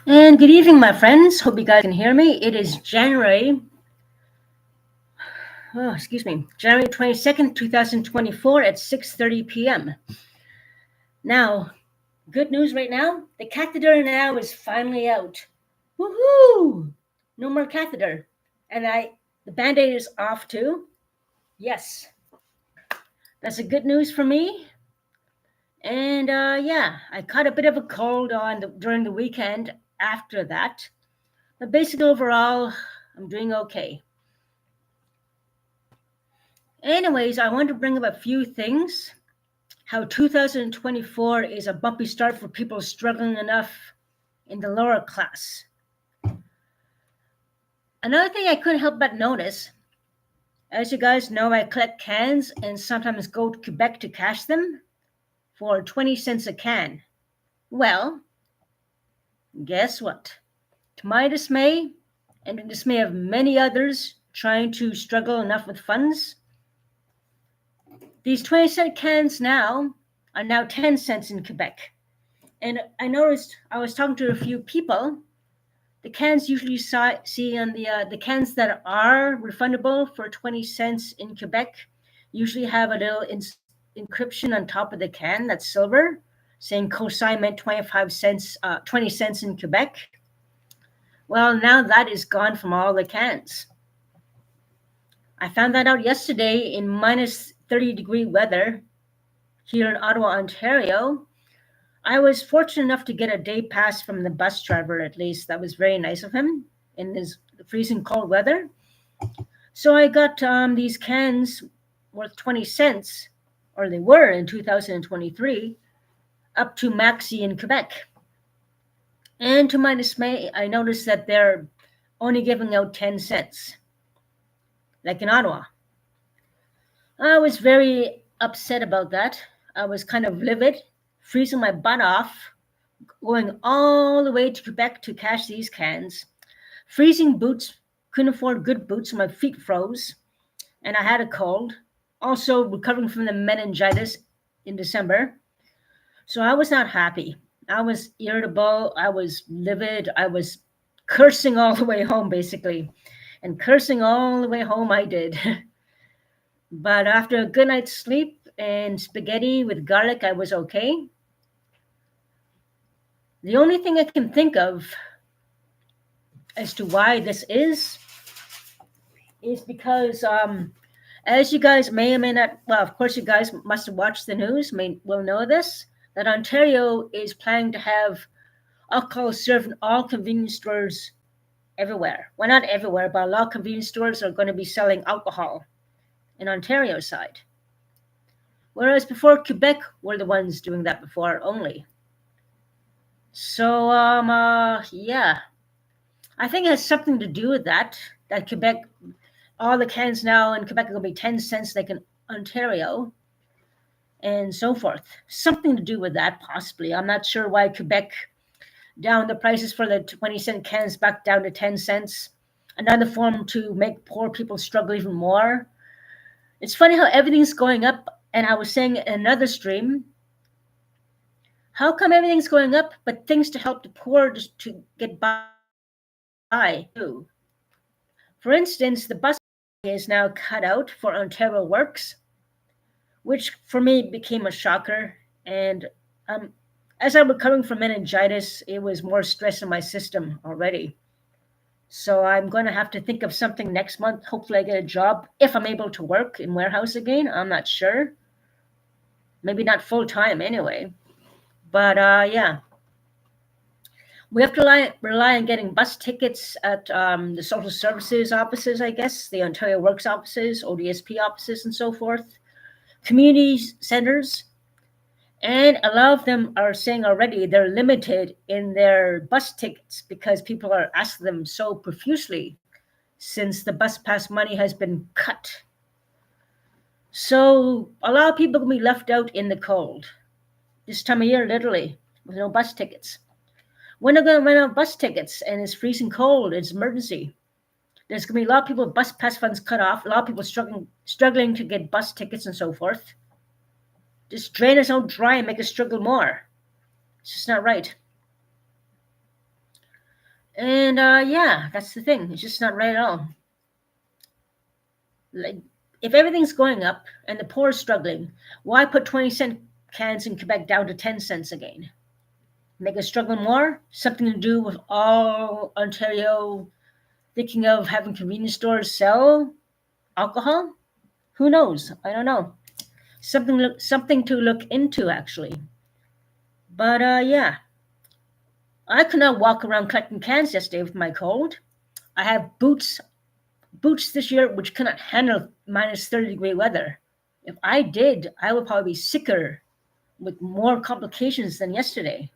And good evening, my friends. Hope you guys can hear me. It is January 22nd, 2024 at 6:30 p.m. Now, good news right now. The catheter now is finally out. Woohoo! No more catheter. And the Band-Aid is off too. Yes. That's a good news for me. And I caught a bit of a cold during the weekend after that. But basically overall, I'm doing okay. Anyways, I want to bring up a few things. How 2024 is a bumpy start for people struggling enough in the lower class. Another thing I couldn't help but notice, as you guys know, I collect cans and sometimes go to Quebec to cash them for 20 cents a can. Well, guess what? To my dismay, and the dismay of many others trying to struggle enough with funds, these 20-cent cans are now 10 cents in Quebec. And I noticed, I was talking to a few people, the cans usually see on the cans that are refundable for 20 cents in Quebec usually have a little encryption on top of the can that's silver, saying consignment 25 cents, 20 cents in Quebec. Well, now that is gone from all the cans. I found that out yesterday in minus 30-degree weather here in Ottawa, Ontario. I was fortunate enough to get a day pass from the bus driver, at least. That was very nice of him in this freezing cold weather. So I got these cans worth 20 cents, or they were in 2023, up to Maxi in Quebec. And to my dismay, I noticed that they're only giving out 10 cents, like in Ottawa. I was very upset about that. I was kind of livid, freezing my butt off, going all the way to Quebec to cash these cans. Freezing boots, couldn't afford good boots, so my feet froze, and I had a cold. Also recovering from the meningitis in December. So I was not happy. I was irritable, I was livid, I was cursing all the way home, basically. And cursing all the way home I did. But after a good night's sleep and spaghetti with garlic, I was okay. The only thing I can think of as to why this is because, as you guys may or may not, well, of course, you guys must have watched the news, will know this, that Ontario is planning to have alcohol served in all convenience stores everywhere. Well, not everywhere, but a lot of convenience stores are going to be selling alcohol in Ontario side. Whereas before, Quebec were the ones doing that before only. So, I think it has something to do with that Quebec, all the cans now in Quebec are going to be 10 cents like in Ontario and so forth. Something to do with that, possibly. I'm not sure why Quebec down the prices for the 20-cent cans back down to 10 cents. Another form to make poor people struggle even more. It's funny how everything's going up, and I was saying in another stream, how come everything's going up, but things to help the poor just to get by too? For instance, the bus is now cut out for Ontario Works, which for me became a shocker. And as I'm recovering from meningitis, it was more stress in my system already. So I'm going to have to think of something next month. Hopefully I get a job if I'm able to work in warehouse again. I'm not sure. Maybe not full time anyway. But we have to rely on getting bus tickets at the social services offices, I guess, the Ontario Works offices, ODSP offices, and so forth, community centers. And a lot of them are saying already they're limited in their bus tickets because people are asking them so profusely since the bus pass money has been cut. So a lot of people will be left out in the cold this time of year, literally, with no bus tickets. When are going to run out of bus tickets and it's freezing cold, it's emergency. There's going to be a lot of people with bus pass funds cut off, a lot of people struggling to get bus tickets and so forth. Just drain us out dry and make us struggle more. It's just not right. And yeah, that's the thing. It's just not right at all. Like, if everything's going up and the poor is struggling, why put 20-cent cans in Quebec down to 10 cents again? Make us struggle more? Something to do with all Ontario thinking of having convenience stores sell alcohol? Who knows? I don't know. Something to look into, actually. But yeah, I could not walk around collecting cans yesterday with my cold. I have boots this year which cannot handle minus 30-degree weather. If I did, I would probably be sicker with more complications than yesterday.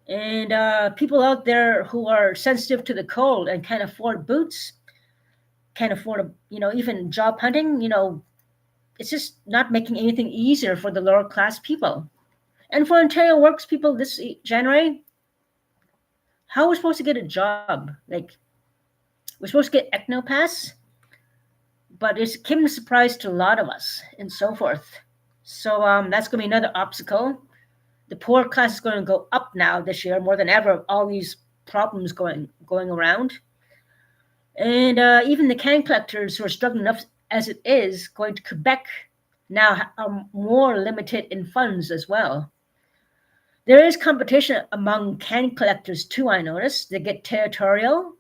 And people out there who are sensitive to the cold and can't afford boots, can't afford, even job hunting, it's just not making anything easier for the lower class people. And for Ontario Works people this January, how are we supposed to get a job? Like, we're supposed to get ECNOPass, but it's came as a surprise to a lot of us and so forth. So that's going to be another obstacle. The poor class is going to go up now this year more than ever. All these problems going around, and even the can collectors who are struggling enough as it is going to Quebec now are more limited in funds as well. There is competition among can collectors too. I noticed they get territorial.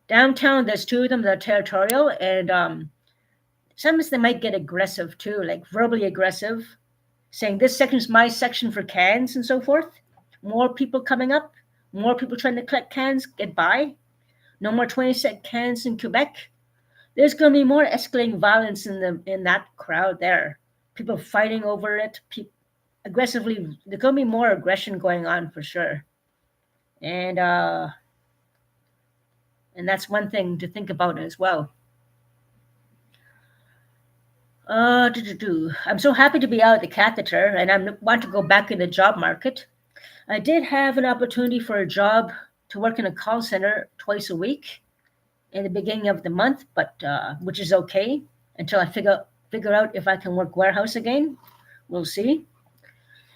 Downtown, there's two of them that are territorial, and sometimes they might get aggressive too, like verbally aggressive, saying this section is my section for cans and so forth. More people coming up, more people trying to collect cans, get by. No more 20-cent cans in Quebec. There's going to be more escalating violence in that crowd there. People fighting over it, aggressively. There's going to be more aggression going on for sure. And that's one thing to think about as well. I'm so happy to be out of the catheter, and I want to go back in the job market. I did have an opportunity for a job to work in a call center twice a week in the beginning of the month, but which is okay until I figure out if I can work warehouse again. We'll see.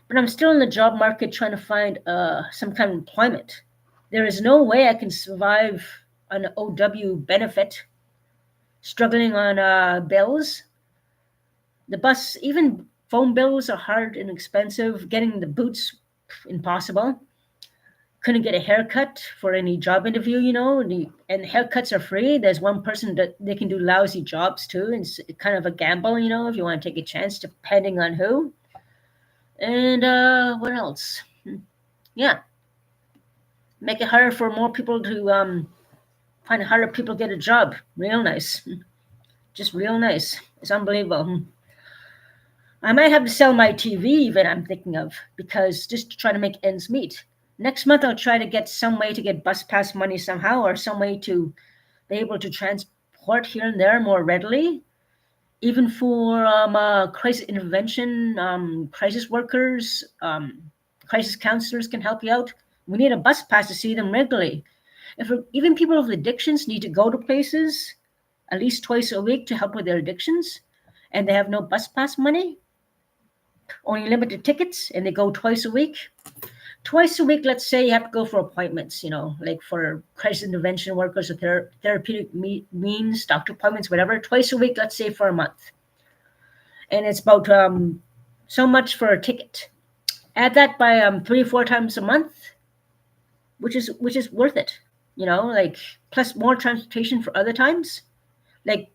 But I'm still in the job market trying to find some kind of employment. There is no way I can survive on an OW benefit, struggling on bills. The bus, even phone bills are hard and expensive. Getting the boots, impossible. Couldn't get a haircut for any job interview, and haircuts are free. There's one person that they can do lousy jobs too. And it's kind of a gamble, if you want to take a chance, depending on who. And what else? Yeah. Make it harder for more people to find it harder people get a job. Real nice. Just real nice. It's unbelievable. I might have to sell my TV even, I'm thinking of, because just to try to make ends meet. Next month, I'll try to get some way to get bus pass money somehow, or some way to be able to transport here and there more readily. Even for crisis intervention, crisis workers, crisis counselors can help you out. We need a bus pass to see them regularly. Even people with addictions need to go to places at least twice a week to help with their addictions, and they have no bus pass money, only limited tickets, and they go twice a week. Twice a week, let's say you have to go for appointments, like for crisis intervention workers or therapeutic means, doctor appointments, whatever. Twice a week, let's say for a month. And it's about so much for a ticket. Add that by 3 or 4 times a month, which is worth it, like plus more transportation for other times. Like,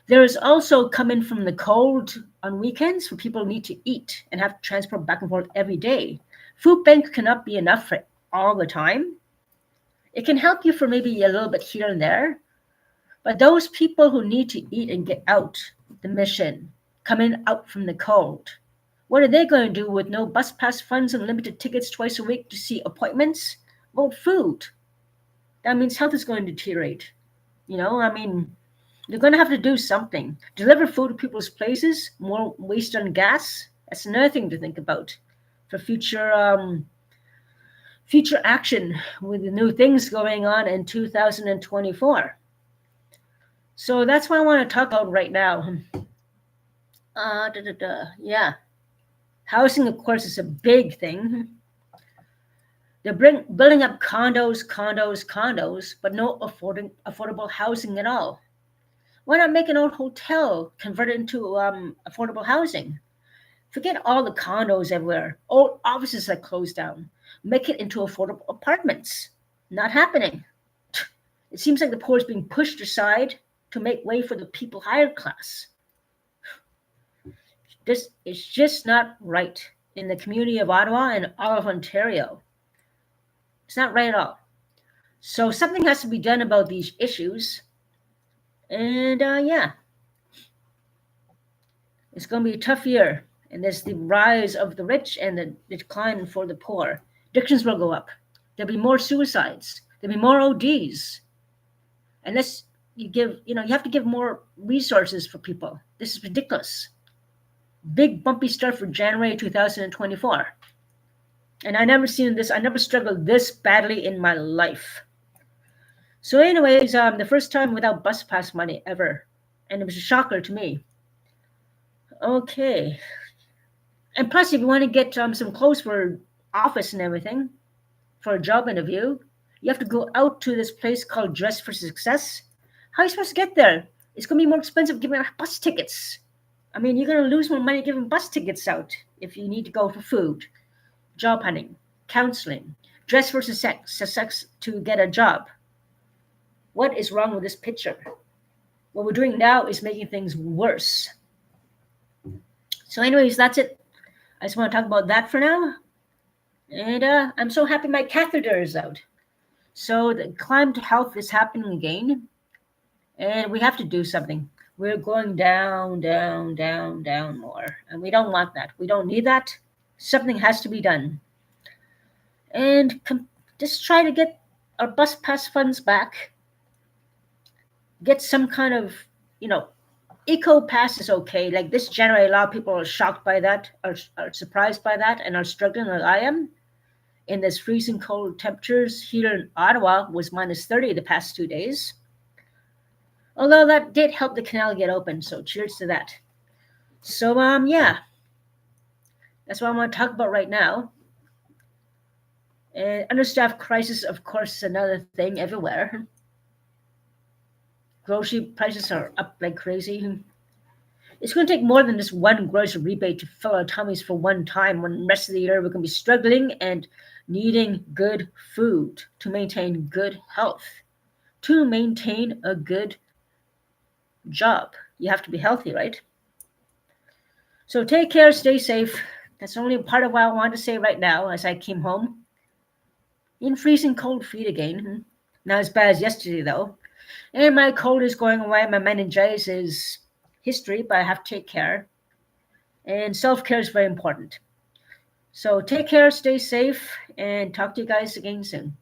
there is also coming from the cold on weekends for people who need to eat and have to transport back and forth every day. Food bank cannot be enough for all the time. It can help you for maybe a little bit here and there. But those people who need to eat and get out the mission, coming out from the cold, what are they going to do with no bus pass funds and limited tickets twice a week to see appointments? Well, food. That means health is going to deteriorate. You're going to have to do something. Deliver food to people's places, more waste on gas. That's another thing to think about for future action with the new things going on in 2024. So that's what I want to talk about right now. Yeah. Housing, of course, is a big thing. They're building up condos, but no affordable housing at all. Why not make an old hotel, convert it into affordable housing? Forget all the condos everywhere, old offices that closed down. Make it into affordable apartments. Not happening. It seems like the poor is being pushed aside to make way for the people higher class. This is just not right in the community of Ottawa and all of Ontario. It's not right at all. So something has to be done about these issues. And yeah, it's going to be a tough year. And there's the rise of the rich and the decline for the poor. Addictions will go up. There'll be more suicides. There'll be more ODs. Unless you have to give more resources for people. This is ridiculous. Big bumpy start for January 2024. And I never struggled this badly in my life. So anyways, the first time without bus pass money ever. And it was a shocker to me. Okay. And plus, if you want to get some clothes for office and everything, for a job interview, you have to go out to this place called Dress for Success. How are you supposed to get there? It's going to be more expensive giving out bus tickets. I mean, you're going to lose more money giving bus tickets out if you need to go for food, job hunting, counseling, Dress for Success to get a job. What is wrong with this picture? What we're doing now is making things worse. So anyways, that's it. I just want to talk about that for now. And I'm so happy my catheter is out. So the climb to health is happening again. And we have to do something. We're going down, down, down, down more. And we don't want that. We don't need that. Something has to be done. And just try to get our bus pass funds back. Get some kind of, eco pass is okay. Like this January, a lot of people are shocked by that, are surprised by that, and are struggling like I am. In this freezing cold temperatures here in Ottawa was -30 the past 2 days. Although that did help the canal get open, so cheers to that. So yeah, that's what I want to talk about right now. And understaffed crisis, of course, is another thing everywhere. Grocery prices are up like crazy. It's going to take more than this one grocery rebate to fill our tummies for one time when the rest of the year we're going to be struggling and needing good food to maintain good health, to maintain a good job. You have to be healthy, right? So take care, stay safe. That's only part of what I want to say right now as I came home. In freezing cold feet again. Not as bad as yesterday, though. And my cold is going away. My meningitis is history, but I have to take care. And self-care is very important. So take care, stay safe, and talk to you guys again soon.